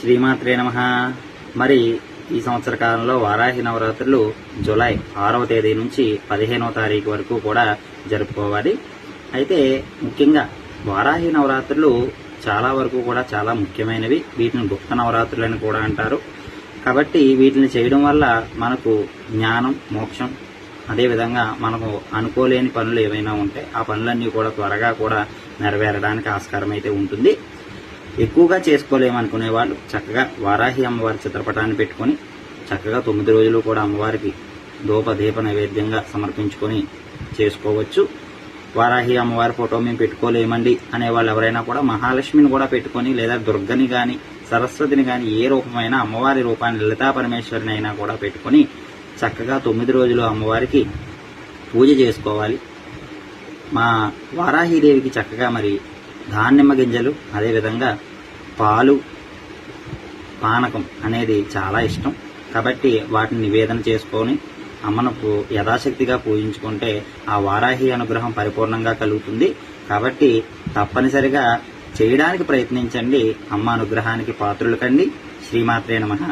శ్రీమాత్రే నమః. మరి ఈ సంవత్సర కాలంలో వారాహి నవరాత్రులు జూలై 6వ తేదీ నుంచి 15వ తారీఖు వరకు కూడా జరుపుకోవాలి. అయితే ముఖ్యంగా వారాహి నవరాత్రులు చాలా వరకు కూడా చాలా ముఖ్యమైనవి. వీటిని గుప్త నవరాత్రులు అని కూడా అంటారు. కాబట్టి వీటిని చేయడం వల్ల మనకు జ్ఞానం, మోక్షం, అదేవిధంగా మనకు అనుకోలేని పనులు ఏవైనా ఉంటే ఆ పనులన్నీ కూడా త్వరగా కూడా నెరవేరడానికి ఆస్కారం అయితే ఉంటుంది. ఎక్కువగా చేసుకోలేమనుకునే వాళ్ళు చక్కగా వారాహి అమ్మవారి చిత్రపటాన్ని పెట్టుకొని చక్కగా 9 రోజులు కూడా అమ్మవారికి దీప నైవేద్యంగా సమర్పించుకొని చేసుకోవచ్చు. వారాహి అమ్మవారి ఫోటో మేము పెట్టుకోలేమండి అనే వాళ్ళు ఎవరైనా కూడా మహాలక్ష్మిని కూడా పెట్టుకొని, లేదా దుర్గని కానీ సరస్వతిని కానీ ఏ రూపమైనా అమ్మవారి రూపాన్ని లలితా పరమేశ్వరిని అయినా కూడా పెట్టుకొని చక్కగా 9 రోజులు అమ్మవారికి పూజ చేసుకోవాలి. మా వారాహీదేవికి చక్కగా మరి దానిమ్మ గింజలు, అదేవిధంగా పాలు, పానకం అనేది చాలా ఇష్టం. కాబట్టి వాటిని నివేదన చేసుకొని అమ్మను యథాశక్తిగా పూజించుకుంటే ఆ వారాహి అనుగ్రహం పరిపూర్ణంగా కలుగుతుంది. కాబట్టి తప్పనిసరిగా చేయడానికి ప్రయత్నించండి. అమ్మ అనుగ్రహానికి పాత్రులు కండి. శ్రీమాత్రే నమః.